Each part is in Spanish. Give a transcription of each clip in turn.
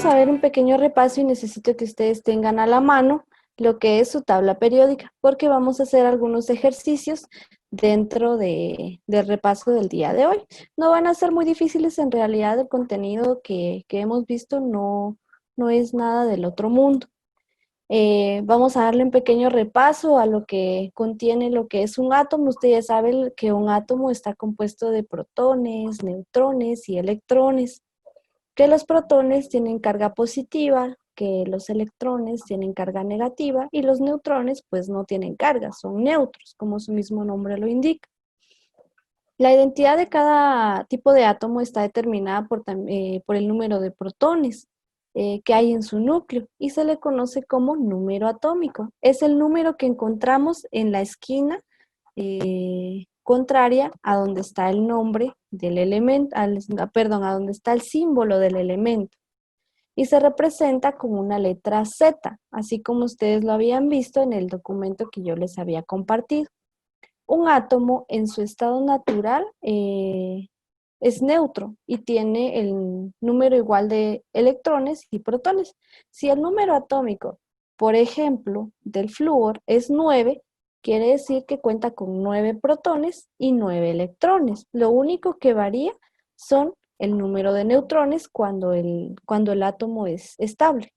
vamos a ver un pequeño repaso y necesito que ustedes tengan a la mano lo que es su tabla periódica, porque vamos a hacer algunos ejercicios dentro del repaso del día de hoy. No van a ser muy difíciles, en realidad el contenido que hemos visto no es nada del otro mundo. Vamos a darle un pequeño repaso a lo que contiene lo que es un átomo. Usted ya sabe que un átomo está compuesto de protones, neutrones y electrones, que los protones tienen carga positiva, que los electrones tienen carga negativa y los neutrones pues no tienen carga, son neutros, como su mismo nombre lo indica. La identidad de cada tipo de átomo está determinada por el número de protones que hay en su núcleo y se le conoce como número atómico. Es el número que encontramos en la esquina contraria a donde está el nombre del elemento, a donde está el símbolo del elemento. Y se representa como una letra Z, así como ustedes lo habían visto en el documento que yo les había compartido. Un átomo en su estado natural es neutro y tiene el número igual de electrones y protones. Si el número atómico, por ejemplo, del flúor es 9, quiere decir que cuenta con 9 protones y 9 electrones. Lo único que varía son el número de neutrones cuando el átomo es estable.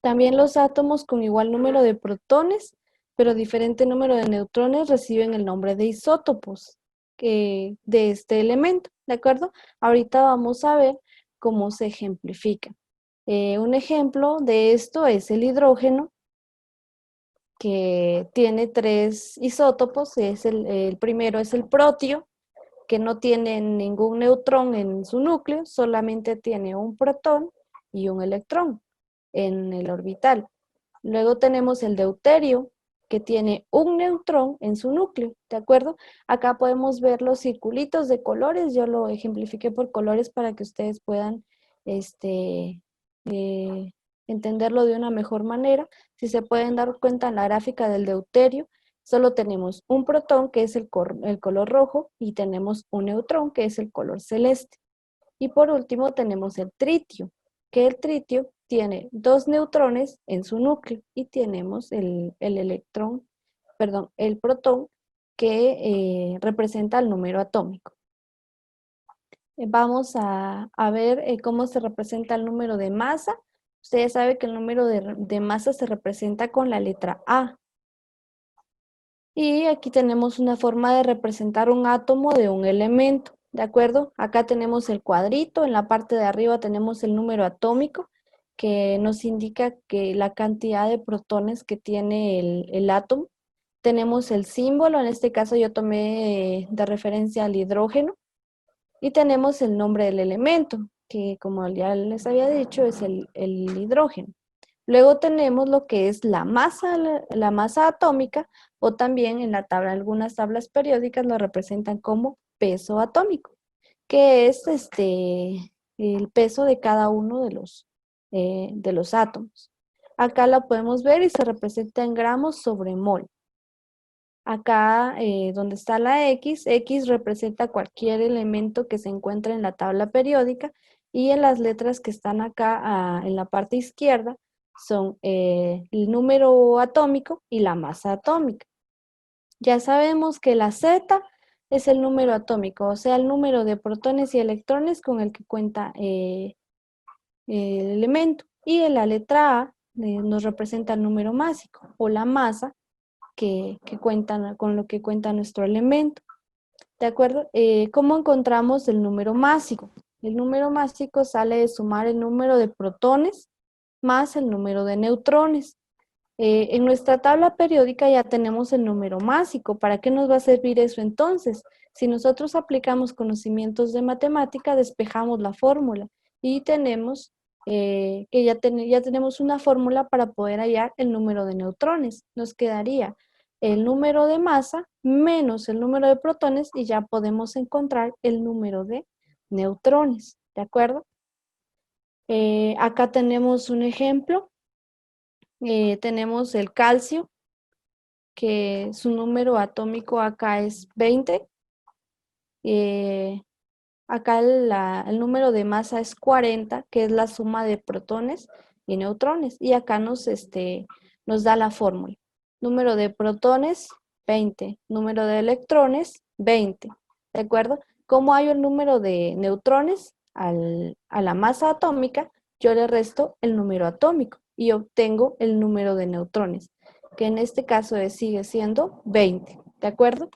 También los átomos con igual número de protones, pero diferente número de neutrones, reciben el nombre de isótopos de este elemento, ¿de acuerdo? Ahorita vamos a ver cómo se ejemplifica. Un ejemplo de esto es el hidrógeno, que tiene 3 isótopos. El primero es el protio, que no tiene ningún neutrón en su núcleo, solamente tiene un protón y un electrón en el orbital. Luego tenemos el deuterio, que tiene un neutrón en su núcleo, ¿de acuerdo? Acá podemos ver los circulitos de colores, yo lo ejemplifiqué por colores para que ustedes puedan eh, entenderlo de una mejor manera. Si se pueden dar cuenta en la gráfica del deuterio, solo tenemos un protón, que es el color rojo, y tenemos un neutrón, que es el color celeste. Y por último tenemos el tritio, que el tritio tiene 2 neutrones en su núcleo y tenemos el protón, que representa el número atómico. Vamos a ver cómo se representa el número de masa. Ustedes saben que el número de masa se representa con la letra A. Y aquí tenemos una forma de representar un átomo de un elemento, ¿de acuerdo? Acá tenemos el cuadrito, en la parte de arriba tenemos el número atómico, que nos indica que la cantidad de protones que tiene el átomo. Tenemos el símbolo, en este caso yo tomé de referencia al hidrógeno, y tenemos el nombre del elemento, que como ya les había dicho es el hidrógeno. Luego tenemos lo que es la masa atómica, o también en algunas tablas periódicas lo representan como peso atómico, que es el peso de cada uno de los átomos. Acá la podemos ver y se representa en gramos sobre mol. Acá donde está la X representa cualquier elemento que se encuentre en la tabla periódica, y en las letras que están acá en la parte izquierda son el número atómico y la masa atómica. Ya sabemos que la Z es el número atómico, o sea, el número de protones y electrones con el que cuenta el elemento. Y en la letra A nos representa el número másico o la masa con lo que cuenta nuestro elemento. ¿De acuerdo? ¿Cómo encontramos el número másico? El número másico sale de sumar el número de protones más el número de neutrones. En nuestra tabla periódica ya tenemos el número másico. ¿Para qué nos va a servir eso entonces? Si nosotros aplicamos conocimientos de matemática, despejamos la fórmula y tenemos ya tenemos una fórmula para poder hallar el número de neutrones. Nos quedaría el número de masa menos el número de protones y ya podemos encontrar el número de neutrones. ¿De acuerdo? Acá tenemos un ejemplo. Tenemos el calcio, que su número atómico acá es 20. Acá el número de masa es 40, que es la suma de protones y neutrones. Y acá nos da la fórmula. Número de protones, 20. Número de electrones, 20. ¿De acuerdo? Como hay el número de neutrones a la masa atómica, yo le resto el número atómico y obtengo el número de neutrones, que en este caso sigue siendo 20. ¿De acuerdo?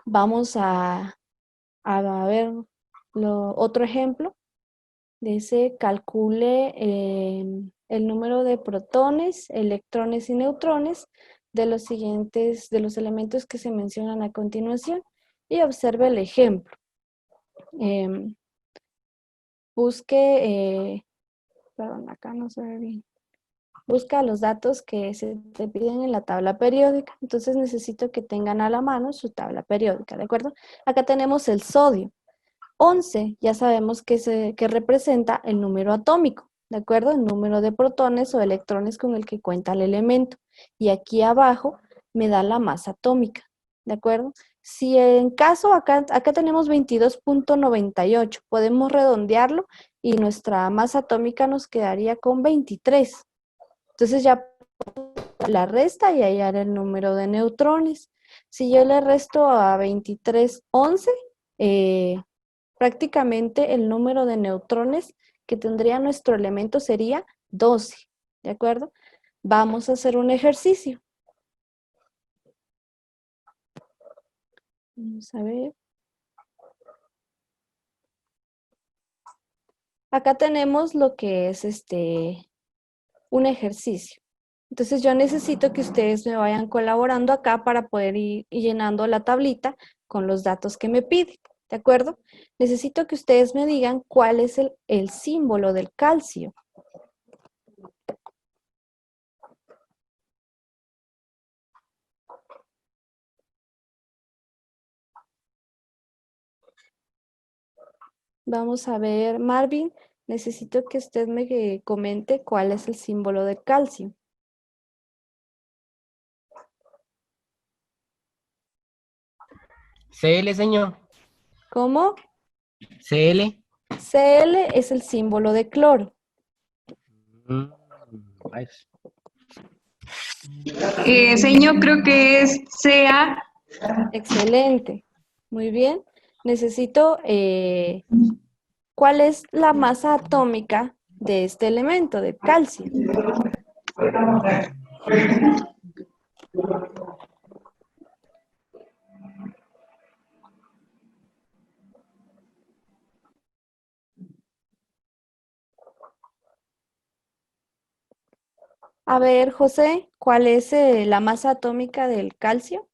Vamos a ver otro ejemplo. Dice, calcule el número de protones, electrones y neutrones de los elementos que se mencionan a continuación y observe el ejemplo. Em, busque, perdón, acá no se ve bien. Busca los datos que se te piden en la tabla periódica. Entonces necesito que tengan a la mano su tabla periódica, ¿de acuerdo? Acá tenemos el sodio. 11 ya sabemos que representa el número atómico, ¿de acuerdo? El número de protones o electrones con el que cuenta el elemento. Y aquí abajo me da la masa atómica, ¿de acuerdo? Si en caso, acá tenemos 22.98, podemos redondearlo y nuestra masa atómica nos quedaría con 23. Entonces ya la resta y hallar el número de neutrones. Si yo le resto a 23, 11, prácticamente el número de neutrones que tendría nuestro elemento sería 12, ¿de acuerdo? Vamos a hacer un ejercicio. Vamos a ver. Acá tenemos lo que es un ejercicio. Entonces yo necesito que ustedes me vayan colaborando acá para poder ir llenando la tablita con los datos que me piden, ¿de acuerdo? Necesito que ustedes me digan cuál es el símbolo del calcio. Vamos a ver, Marvin, necesito que usted me comente cuál es el símbolo del calcio. CL, señor. ¿Cómo? CL. Cl es el símbolo de cloro. Mm, ay, Señor, creo que es CA. Excelente. Muy bien. Necesito, ¿cuál es la masa atómica de este elemento, de calcio? A ver, José, ¿cuál es la masa atómica del calcio?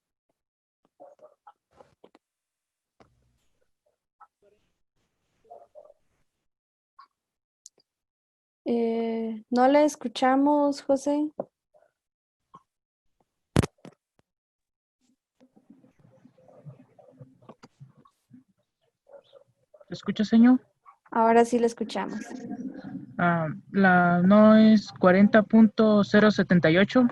No le escuchamos, José. ¿Se escucha, señor? Ahora sí le escuchamos. No es 40.078.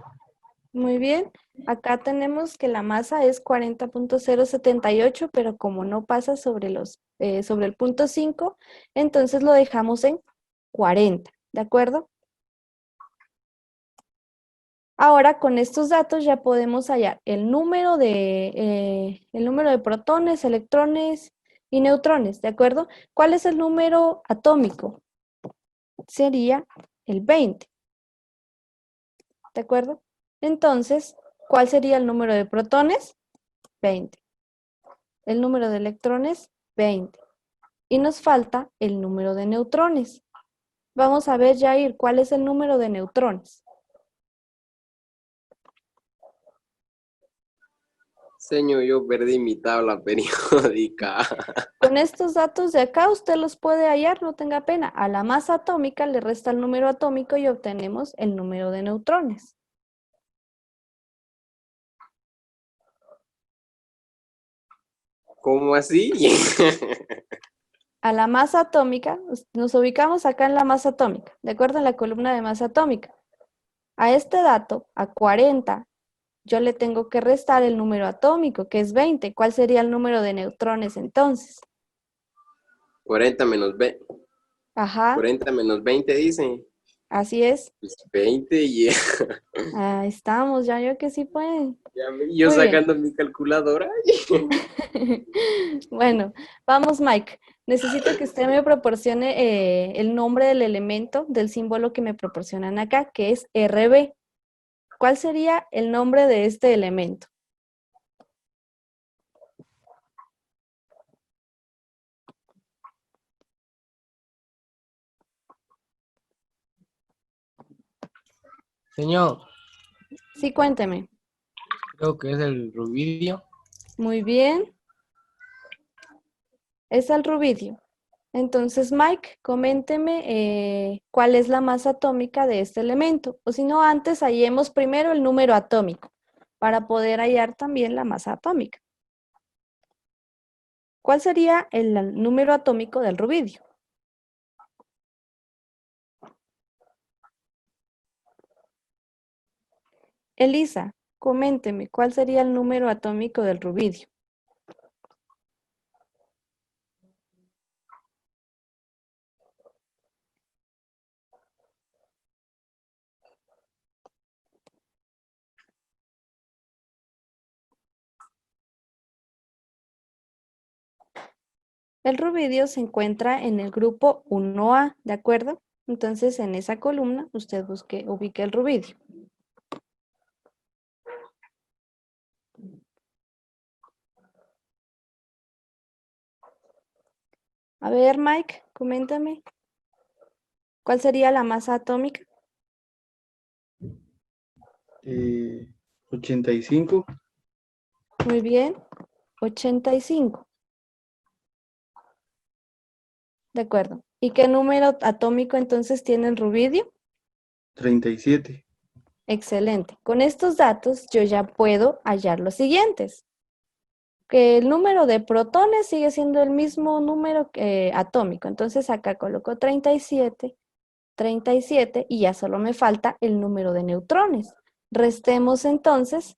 Muy bien. Acá tenemos que la masa es 40.078, pero como no pasa sobre el punto 5, entonces lo dejamos en 40, ¿de acuerdo? Ahora con estos datos ya podemos hallar el número de protones, electrones y neutrones, ¿de acuerdo? ¿Cuál es el número atómico? Sería el 20, ¿de acuerdo? Entonces, ¿cuál sería el número de protones? 20. El número de electrones, 20. Y nos falta el número de neutrones. Vamos a ver, Jair, ¿cuál es el número de neutrones? Señor, yo perdí mi tabla periódica. Con estos datos de acá usted los puede hallar, no tenga pena. A la masa atómica le resta el número atómico y obtenemos el número de neutrones. ¿Cómo así? A la masa atómica, nos ubicamos acá en la masa atómica, de acuerdo en la columna de masa atómica. A este dato, a 40, yo le tengo que restar el número atómico, que es 20. ¿Cuál sería el número de neutrones entonces? 40 menos 20, Ajá, 40 menos 20 dice. así es. Pues 20 y Ahí estamos, ya yo que sí pueden. yo Muy bien. sacando mi calculadora. Bueno, vamos, Mike. Necesito que usted me proporcione el nombre del elemento del símbolo que me proporcionan acá, que es RB. ¿Cuál sería el nombre de este elemento? Señor, Sí, cuénteme. creo que es el rubidio. Muy bien, es el rubidio. Entonces, Mike, coménteme cuál es la masa atómica de este elemento. O si no, antes hallemos primero el número atómico para poder hallar también la masa atómica. ¿Cuál sería el número atómico del rubidio? Elisa, coménteme cuál sería el número atómico del rubidio. El rubidio se encuentra en el grupo 1A, ¿de acuerdo? Entonces, en esa columna, usted ubique el rubidio. A ver, Mike, coméntame, ¿cuál sería la masa atómica? 85. Muy bien, 85, de acuerdo. ¿Y qué número atómico entonces tiene el rubidio? 37. Excelente. Con estos datos yo ya puedo hallar los siguientes. Que el número de protones sigue siendo el mismo número atómico. Entonces acá coloco 37, 37 y ya solo me falta el número de neutrones. Restemos entonces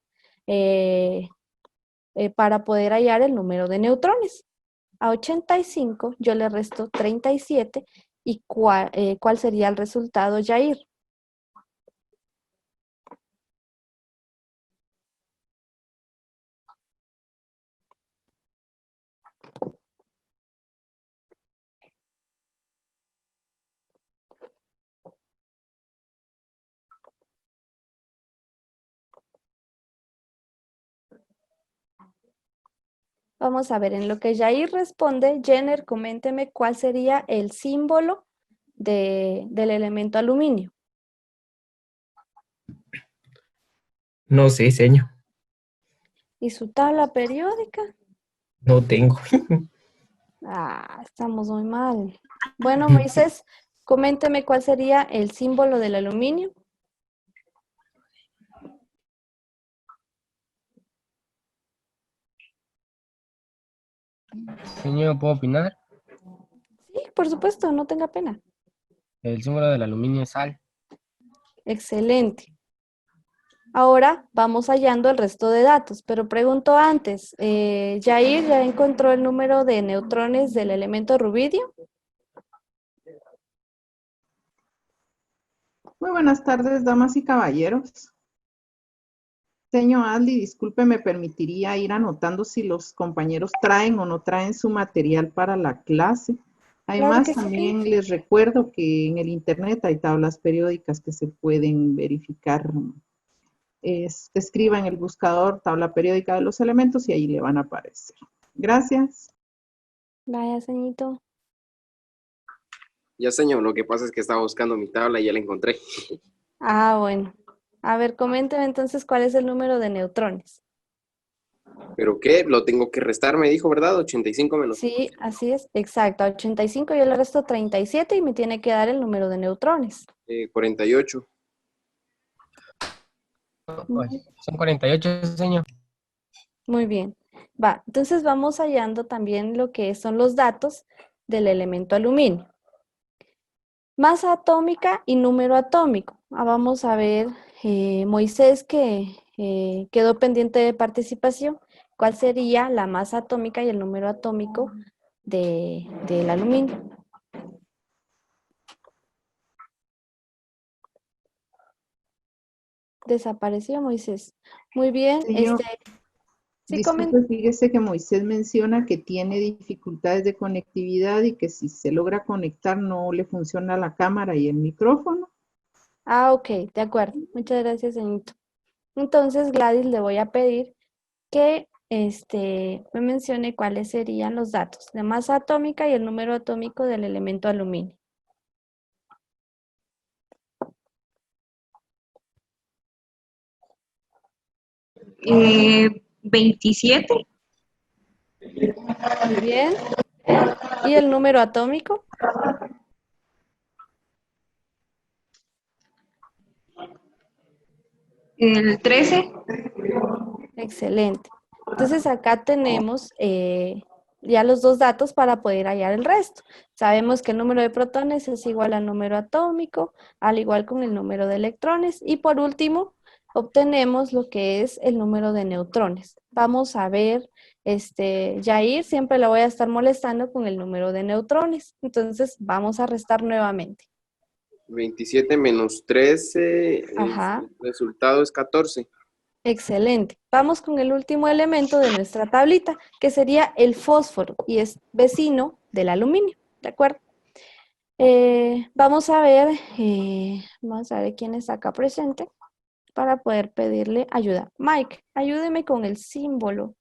para poder hallar el número de neutrones. A 85 yo le resto 37 y ¿cuál sería el resultado, Jair? Vamos a ver, en lo que Jair responde, Jenner, coménteme cuál sería el símbolo del elemento aluminio. No sé, señor. ¿Y su tabla periódica? No tengo. Ah, estamos muy mal. Bueno, Moisés, coménteme cuál sería el símbolo del aluminio. Señor, ¿puedo opinar? Sí, por supuesto, no tenga pena. El símbolo del aluminio es sal. Excelente. Ahora vamos hallando el resto de datos, pero pregunto antes, Jair, ¿ya encontró el número de neutrones del elemento rubidio? Muy buenas tardes, damas y caballeros. Señor Adli, disculpe, ¿me permitiría ir anotando si los compañeros traen o no traen su material para la clase? Claro Además, que sí. también les recuerdo que en el internet hay tablas periódicas que se pueden verificar. Escriba en el buscador tabla periódica de los elementos y ahí le van a aparecer. Gracias. Vaya, ceñito. Ya, señor, lo que pasa es que estaba buscando mi tabla y ya la encontré. Ah, bueno. A ver, coménteme entonces cuál es el número de neutrones. ¿Pero qué? Lo tengo que restar, me dijo, ¿verdad? 85 menos Sí, así es, exacto. A 85 yo le resto 37 y me tiene que dar el número de neutrones. 48. Son 48, señor. Muy bien. Va, entonces vamos hallando también lo que son los datos del elemento aluminio. Masa atómica y número atómico. Vamos a ver, Moisés, que quedó pendiente de participación. ¿Cuál sería la masa atómica y el número atómico del aluminio. Desapareció Moisés. Muy bien. Señor, Sí, comenta. disculpe, fíjese que Moisés menciona que tiene dificultades de conectividad y que si se logra conectar no le funciona la cámara y el micrófono. Ah, ok, de acuerdo. Muchas gracias, señorito. Entonces, Gladys, le voy a pedir que me mencione cuáles serían los datos de masa atómica y el número atómico del elemento aluminio. 27. Muy bien. ¿Y el número atómico? El 13. Excelente. Entonces acá tenemos ya los dos datos para poder hallar el resto. Sabemos que el número de protones es igual al número atómico, al igual con el número de electrones. Y por último, obtenemos lo que es el número de neutrones. Vamos a ver, Yair, siempre la voy a estar molestando con el número de neutrones. Entonces vamos a restar nuevamente. 27 menos 13, Ajá. el resultado es 14. Excelente. Vamos con el último elemento de nuestra tablita, que sería el fósforo, y es vecino del aluminio, ¿de acuerdo? Vamos a ver quién está acá presente para poder pedirle ayuda. Mike, ayúdeme con el símbolo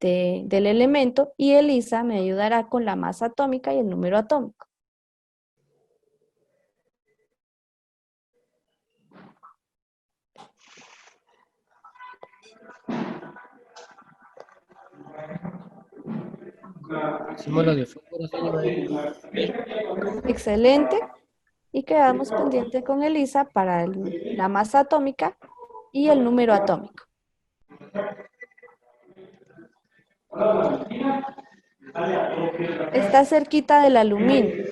del elemento y Elisa me ayudará con la masa atómica y el número atómico. Símbolo de fósforo, señor. Excelente. Y quedamos pendientes con Elisa para la masa atómica y el número atómico. Está cerquita del aluminio.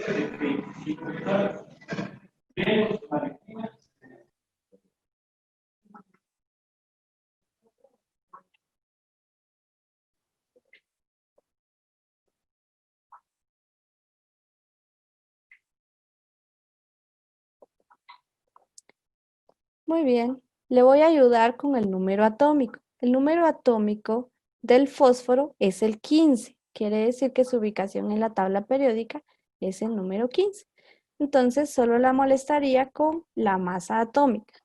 Muy bien, le voy a ayudar con el número atómico. El número atómico del fósforo es el 15. Quiere decir que su ubicación en la tabla periódica es el número 15. Entonces, solo la molestaría con la masa atómica.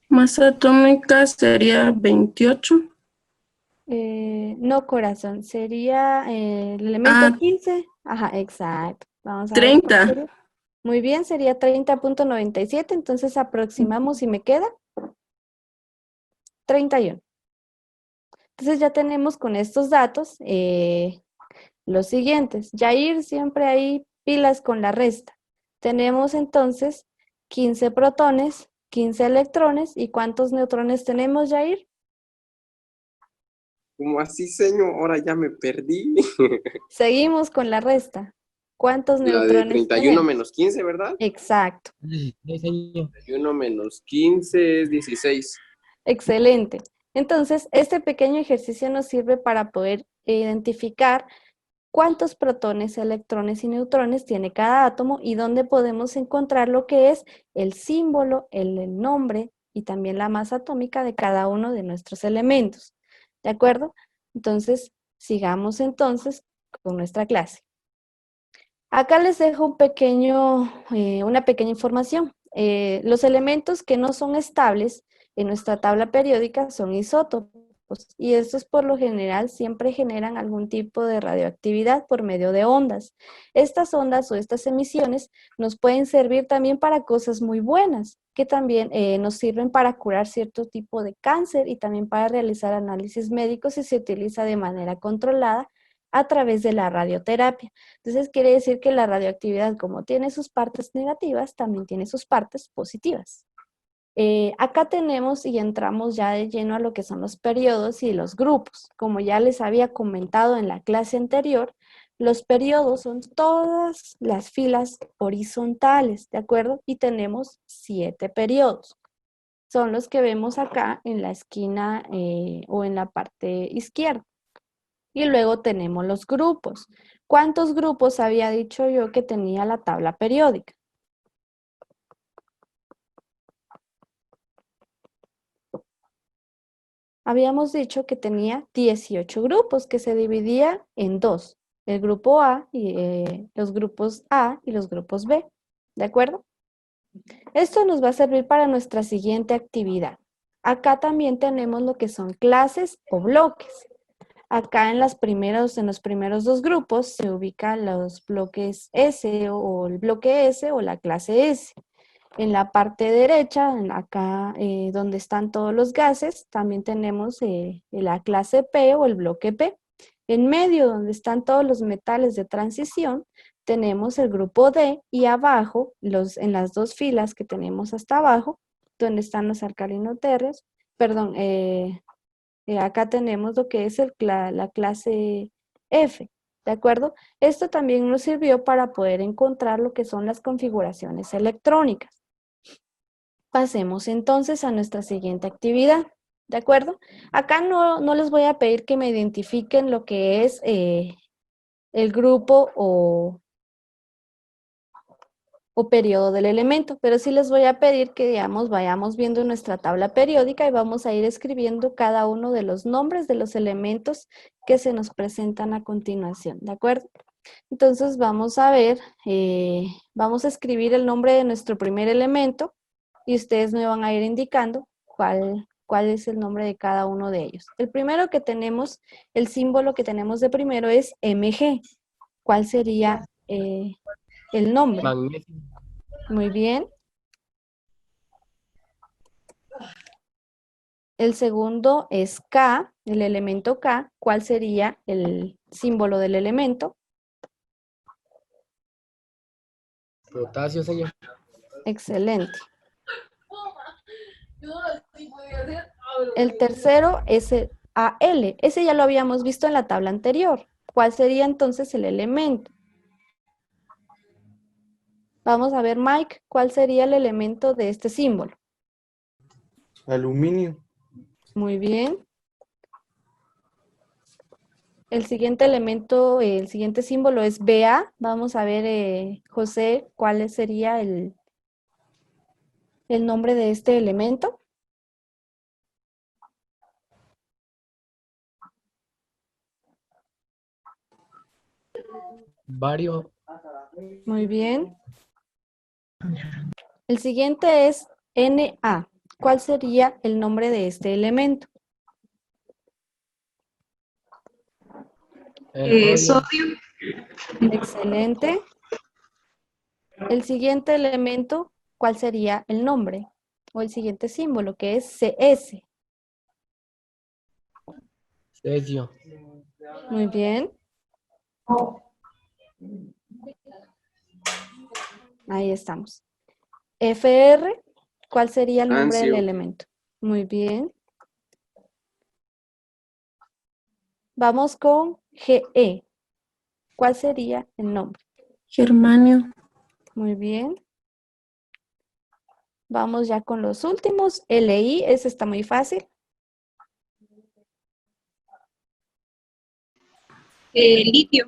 Masa atómica sería 28. No, corazón, sería el elemento 15. Ajá, exacto. Vamos a ver. 30. Muy bien, sería 30.97, entonces aproximamos y me queda 31. Entonces ya tenemos con estos datos los siguientes. Yair, siempre hay pilas con la resta. Tenemos entonces 15 protones, 15 electrones, ¿y cuántos neutrones tenemos, Yair? ¿Cómo así, señor? Ahora ya me perdí. Seguimos con la resta. ¿Cuántos La de neutrones 31 tenemos? menos 15, ¿verdad? Exacto. Sí, señor. 31 menos 15 es 16. Excelente. Entonces, este pequeño ejercicio nos sirve para poder identificar cuántos protones, electrones y neutrones tiene cada átomo y dónde podemos encontrar lo que es el símbolo, el nombre y también la masa atómica de cada uno de nuestros elementos. ¿De acuerdo? Entonces, sigamos entonces con nuestra clase. Acá les dejo una pequeña información. Los elementos que no son estables en nuestra tabla periódica son isótopos y estos por lo general siempre generan algún tipo de radioactividad por medio de ondas. Estas ondas o estas emisiones nos pueden servir también para cosas muy buenas, que también nos sirven para curar cierto tipo de cáncer y también para realizar análisis médicos si se utiliza de manera controlada a través de la radioterapia. Entonces quiere decir que la radioactividad, como tiene sus partes negativas, también tiene sus partes positivas. Acá tenemos y entramos ya de lleno a lo que son los periodos y los grupos. Como ya les había comentado en la clase anterior, los periodos son todas las filas horizontales, ¿de acuerdo? Y tenemos 7 periodos. son los que vemos acá en la esquina o en la parte izquierda. Y luego tenemos los grupos. ¿Cuántos grupos había dicho yo que tenía la tabla periódica? Habíamos dicho que tenía 18 grupos, que se dividía en dos. El grupo A y los grupos A y los grupos B. ¿De acuerdo? Esto nos va a servir para nuestra siguiente actividad. Acá también tenemos lo que son clases o bloques. Acá en los primeros dos grupos se ubican los bloques S o el bloque S o la clase S. En la parte derecha, acá donde están todos los gases, también tenemos la clase P o el bloque P. En medio, donde están todos los metales de transición, tenemos el grupo D y abajo, en las dos filas que tenemos hasta abajo, donde están los alcalinoterros, perdón, acá tenemos lo que es la clase F, ¿de acuerdo? Esto también nos sirvió para poder encontrar lo que son las configuraciones electrónicas. Pasemos entonces a nuestra siguiente actividad, ¿de acuerdo? Acá no les voy a pedir que me identifiquen lo que es el grupo o periodo del elemento, pero sí les voy a pedir que, digamos, vayamos viendo nuestra tabla periódica y vamos a ir escribiendo cada uno de los nombres de los elementos que se nos presentan a continuación, ¿de acuerdo? Entonces vamos a ver, vamos a escribir el nombre de nuestro primer elemento y ustedes me van a ir indicando cuál es el nombre de cada uno de ellos. El primero que tenemos, el símbolo que tenemos de primero es MG. ¿Cuál sería el nombre? Magnesio. Muy bien. El segundo es K, el elemento K. ¿Cuál sería el símbolo del elemento? Potasio, señor. Excelente. El tercero es el Al. Ese ya lo habíamos visto en la tabla anterior. ¿Cuál sería entonces el elemento? Vamos a ver, Mike, ¿cuál sería el elemento de este símbolo? Aluminio. Muy bien. El siguiente elemento, el siguiente símbolo es Ba. Vamos a ver, José, ¿cuál sería el nombre de este elemento? Bario. Muy bien. El siguiente es Na. ¿Cuál sería el nombre de este elemento? El sodio. Sodio. Excelente. El siguiente elemento, ¿cuál sería el nombre? O el siguiente símbolo, que es CS. Cesio. Muy bien. Ahí estamos. FR, ¿cuál sería el nombre del Francio. elemento? Muy bien. Vamos con GE. ¿Cuál sería el nombre? Germanio. Muy bien. Vamos ya con los últimos. LI, ese está muy fácil. Litio.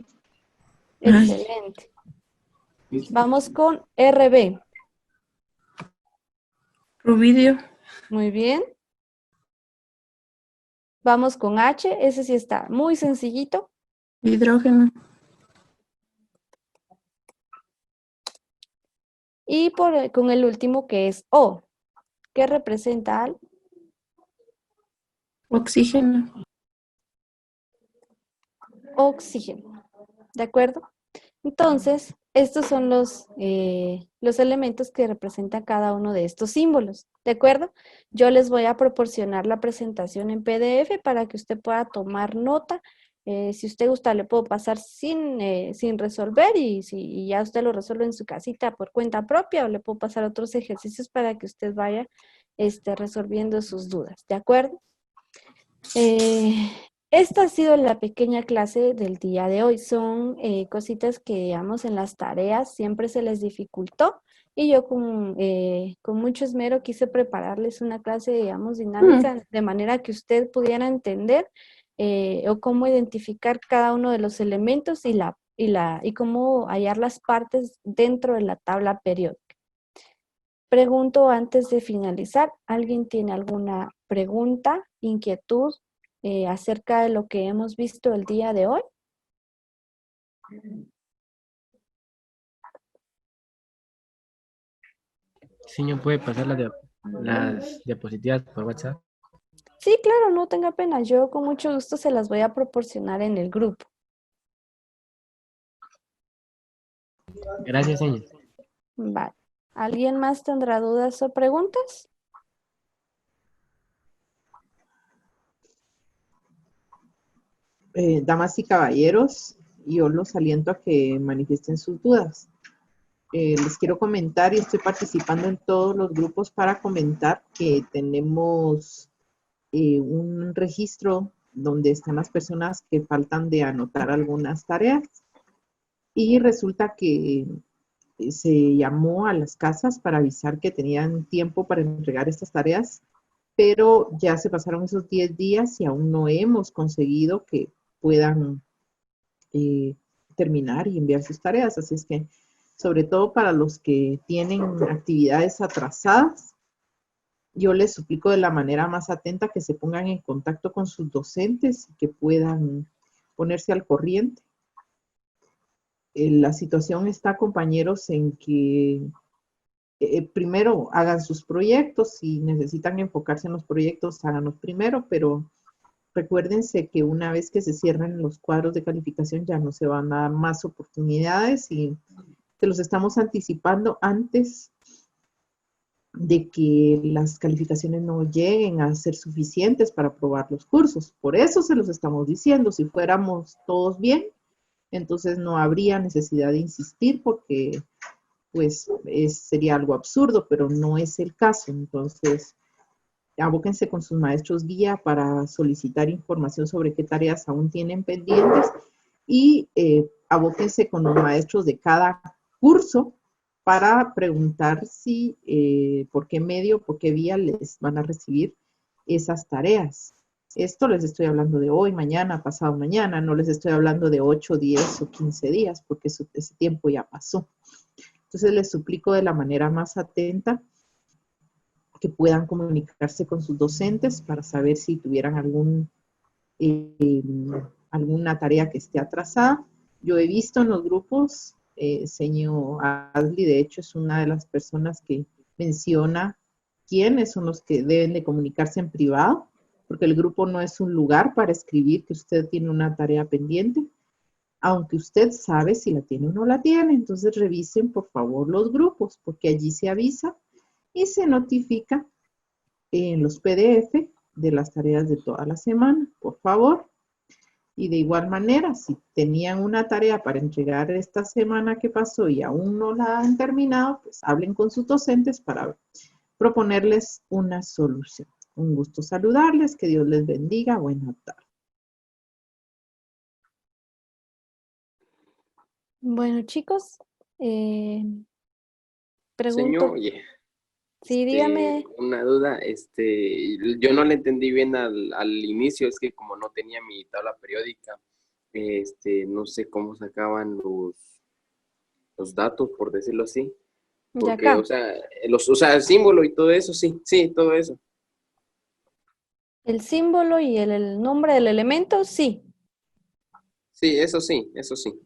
Excelente. Vamos con RB. Rubidio. Muy bien. Vamos con H, ese sí está muy sencillito. Hidrógeno. Y con el último que es O. ¿Qué representa al? Oxígeno. Oxígeno. ¿De acuerdo? Entonces, estos son los elementos que representan cada uno de estos símbolos. ¿De acuerdo? Yo les voy a proporcionar la presentación en PDF para que usted pueda tomar nota. Si usted gusta, le puedo pasar sin resolver y si ya usted lo resuelve en su casita por cuenta propia o le puedo pasar otros ejercicios para que usted vaya resolviendo sus dudas. ¿De acuerdo? Esta ha sido la pequeña clase del día de hoy. Son cositas que, digamos, en las tareas siempre se les dificultó y yo con mucho esmero quise prepararles una clase, digamos, dinámica de manera que usted pudiera entender o cómo identificar cada uno de los elementos y cómo hallar las partes dentro de la tabla periódica. Pregunto antes de finalizar, ¿alguien tiene alguna pregunta, inquietud acerca de lo que hemos visto el día de hoy? Señor, ¿puede pasar las diapositivas por WhatsApp? Sí, claro, no tenga pena. Yo con mucho gusto se las voy a proporcionar en el grupo. Gracias, señor. Vale. ¿Alguien más tendrá dudas o preguntas? Damas y caballeros, yo los aliento a que manifiesten sus dudas. Les quiero comentar y estoy participando en todos los grupos para comentar que tenemos un registro donde están las personas que faltan de anotar algunas tareas. Y resulta que se llamó a las casas para avisar que tenían tiempo para entregar estas tareas, pero ya se pasaron esos 10 días y aún no hemos conseguido que puedan terminar y enviar sus tareas. Así es que, sobre todo para los que tienen actividades atrasadas, yo les suplico de la manera más atenta que se pongan en contacto con sus docentes y que puedan ponerse al corriente. La situación está, compañeros, en que primero hagan sus proyectos. Si necesitan enfocarse en los proyectos, háganlos primero, pero recuérdense que una vez que se cierren los cuadros de calificación ya no se van a dar más oportunidades y se los estamos anticipando antes de que las calificaciones no lleguen a ser suficientes para aprobar los cursos. Por eso se los estamos diciendo. Si fuéramos todos bien, entonces no habría necesidad de insistir porque pues sería algo absurdo, pero no es el caso. Entonces, abóquense con sus maestros guía para solicitar información sobre qué tareas aún tienen pendientes y abóquense con los maestros de cada curso para preguntar si, por qué medio, por qué vía les van a recibir esas tareas. Esto les estoy hablando de hoy, mañana, pasado mañana, no les estoy hablando de 8, 10 o 15 días, porque ese tiempo ya pasó. Entonces les suplico de la manera más atenta que puedan comunicarse con sus docentes para saber si tuvieran alguna tarea que esté atrasada. Yo he visto en los grupos, señor Adli, de hecho es una de las personas que menciona quiénes son los que deben de comunicarse en privado, porque el grupo no es un lugar para escribir que usted tiene una tarea pendiente, aunque usted sabe si la tiene o no la tiene. Entonces revisen por favor los grupos, porque allí se avisa y se notifica en los PDF de las tareas de toda la semana, por favor. Y de igual manera, si tenían una tarea para entregar esta semana que pasó y aún no la han terminado, pues hablen con sus docentes para proponerles una solución. Un gusto saludarles, que Dios les bendiga. Buenas tardes. Bueno, chicos, pregunto. Señor, oye, Sí, dígame. una duda, yo no le entendí bien al inicio, es que como no tenía mi tabla periódica, no sé cómo sacaban los datos, por decirlo así. De Porque, acá. o sea, el símbolo y todo eso, sí, todo eso. El símbolo y el nombre del elemento, sí. Sí, eso sí, eso sí.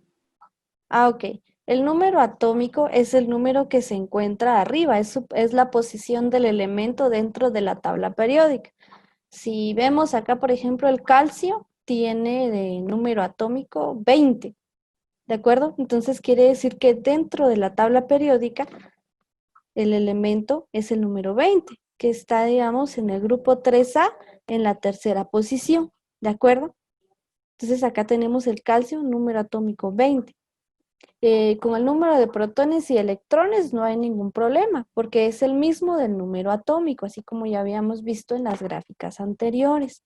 Ah, ok. El número atómico es el número que se encuentra arriba, es la posición del elemento dentro de la tabla periódica. Si vemos acá, por ejemplo, el calcio tiene de número atómico 20, ¿de acuerdo? Entonces quiere decir que dentro de la tabla periódica el elemento es el número 20, que está, digamos, en el grupo 3A, en la tercera posición, ¿de acuerdo? Entonces acá tenemos el calcio, número atómico 20. Con el número de protones y electrones no hay ningún problema, porque es el mismo del número atómico, así como ya habíamos visto en las gráficas anteriores.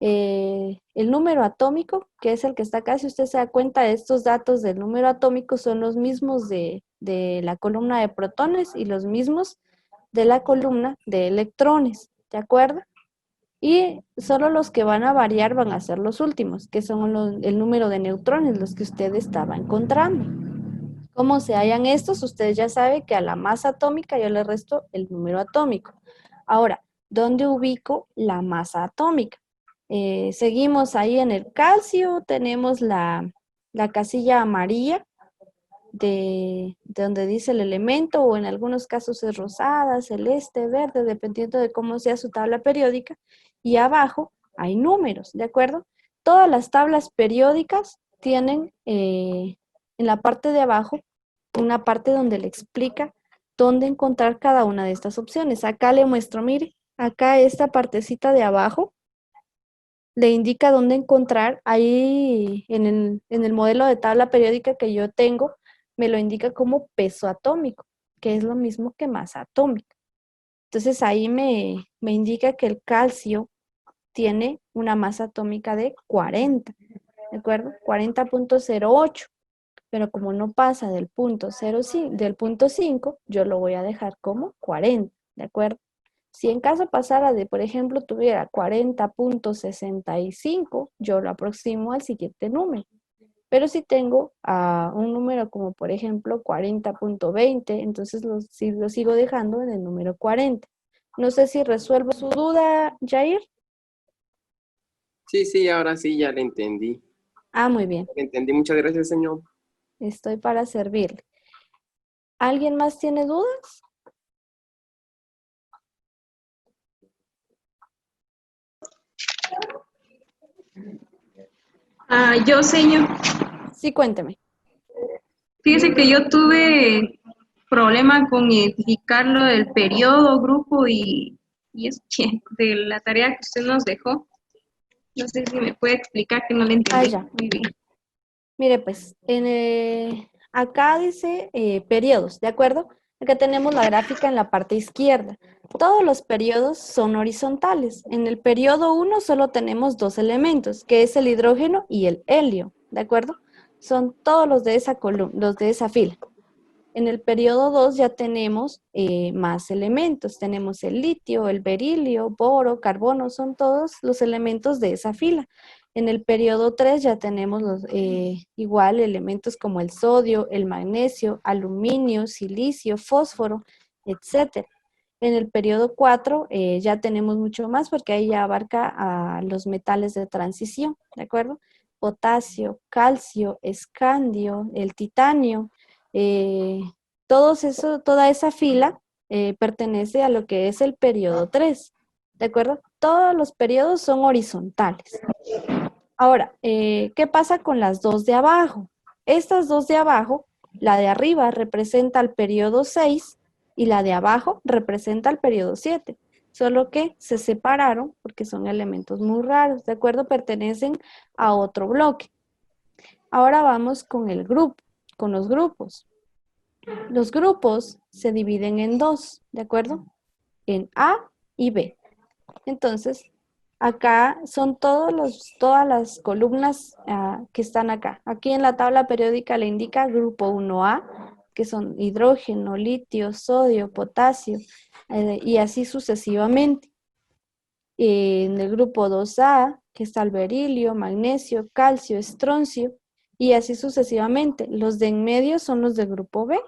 el número atómico, que es el que está acá. Si usted se da cuenta, estos datos del número atómico son los mismos de la columna de protones y los mismos de la columna de electrones, ¿de acuerdo? Y solo los que van a variar van a ser los últimos, que son el número de neutrones, los que usted estaba encontrando. Como se hallan estos, usted ya sabe que a la masa atómica yo le resto el número atómico. Ahora, ¿dónde ubico la masa atómica? Seguimos ahí en el calcio, tenemos la casilla amarilla de donde dice el elemento, o en algunos casos es rosada, celeste, verde, dependiendo de cómo sea su tabla periódica. Y abajo hay números, ¿de acuerdo? Todas las tablas periódicas tienen en la parte de abajo una parte donde le explica dónde encontrar cada una de estas opciones. Acá le muestro, mire, acá esta partecita de abajo le indica dónde encontrar. Ahí en el modelo de tabla periódica que yo tengo, me lo indica como peso atómico, que es lo mismo que masa atómica. Entonces ahí me indica que el calcio tiene una masa atómica de 40, ¿de acuerdo? 40.08, pero como no pasa del punto 5, yo lo voy a dejar como 40, ¿de acuerdo? Si en caso pasara de, por ejemplo, tuviera 40.65, yo lo aproximo al siguiente número. Pero si tengo un número como, por ejemplo, 40.20, entonces lo sigo dejando en el número 40. No sé si resuelvo su duda, Jair. Sí, ahora sí ya le entendí. Ah, muy bien. Le entendí, muchas gracias, señor. Estoy para servirle. ¿Alguien más tiene dudas? Yo, señor. Sí, cuénteme. Fíjese que yo tuve problema con identificarlo del periodo, grupo y es que de la tarea que usted nos dejó. No sé si me puede explicar, que no le entendí Ya. muy bien. Mire, pues, acá dice periodos, ¿de acuerdo? Acá tenemos la gráfica en la parte izquierda. Todos los periodos son horizontales. En el periodo 1 solo tenemos dos elementos, que es el hidrógeno y el helio, ¿de acuerdo? Son todos los de esa columna, los de esa fila. En el periodo 2 ya tenemos más elementos. Tenemos el litio, el berilio, boro, carbono, son todos los elementos de esa fila. En el periodo 3 ya tenemos igual elementos como el sodio, el magnesio, aluminio, silicio, fósforo, etc. En el periodo 4 ya tenemos mucho más, porque ahí ya abarca a los metales de transición, ¿de acuerdo? Potasio, calcio, escandio, el titanio. Toda esa fila pertenece a lo que es el periodo 3, ¿de acuerdo? Todos los periodos son horizontales. Ahora, ¿qué pasa con las dos de abajo? Estas dos de abajo, la de arriba representa el periodo 6 y la de abajo representa el periodo 7, solo que se separaron porque son elementos muy raros, ¿de acuerdo? Pertenecen a otro bloque. Ahora vamos con los grupos. Los grupos se dividen en dos, ¿de acuerdo? En A y B. Entonces, acá son todas las columnas que están acá. Aquí en la tabla periódica le indica grupo 1A, que son hidrógeno, litio, sodio, potasio, y así sucesivamente. En el grupo 2A, que está el berilio, magnesio, calcio, estroncio, y así sucesivamente. Los de en medio son los del grupo B.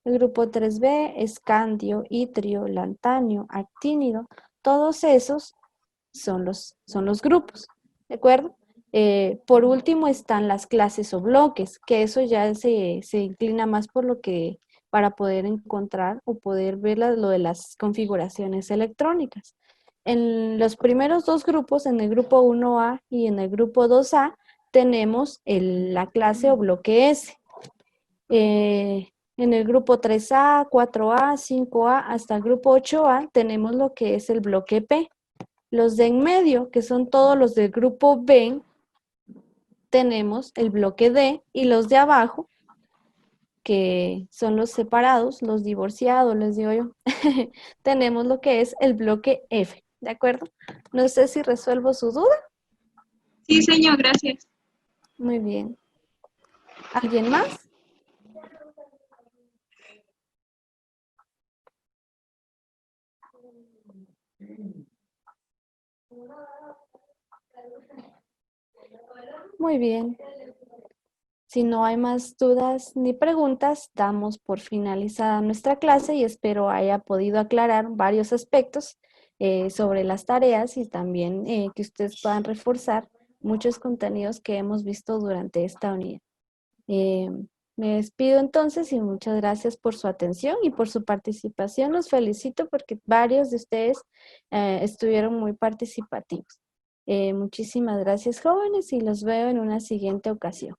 El grupo 3B, escandio, itrio, lantanio, actínido, todos esos son los grupos, ¿de acuerdo? Por último están las clases o bloques, que eso ya se inclina más por lo que, para poder encontrar o poder ver lo de las configuraciones electrónicas. En los primeros dos grupos, en el grupo 1A y en el grupo 2A, tenemos la clase o bloque S. En el grupo 3A, 4A, 5A, hasta el grupo 8A, tenemos lo que es el bloque P. Los de en medio, que son todos los del grupo B, tenemos el bloque D, y los de abajo, que son los separados, los divorciados, les digo yo, tenemos lo que es el bloque F, ¿de acuerdo? No sé si resuelvo su duda. Sí, señor, gracias. Muy bien. ¿Alguien más? Muy bien. Si no hay más dudas ni preguntas, damos por finalizada nuestra clase y espero haya podido aclarar varios aspectos sobre las tareas y también que ustedes puedan reforzar muchos contenidos que hemos visto durante esta unidad. Me despido entonces y muchas gracias por su atención y por su participación. Los felicito porque varios de ustedes estuvieron muy participativos. Muchísimas gracias, jóvenes, y los veo en una siguiente ocasión.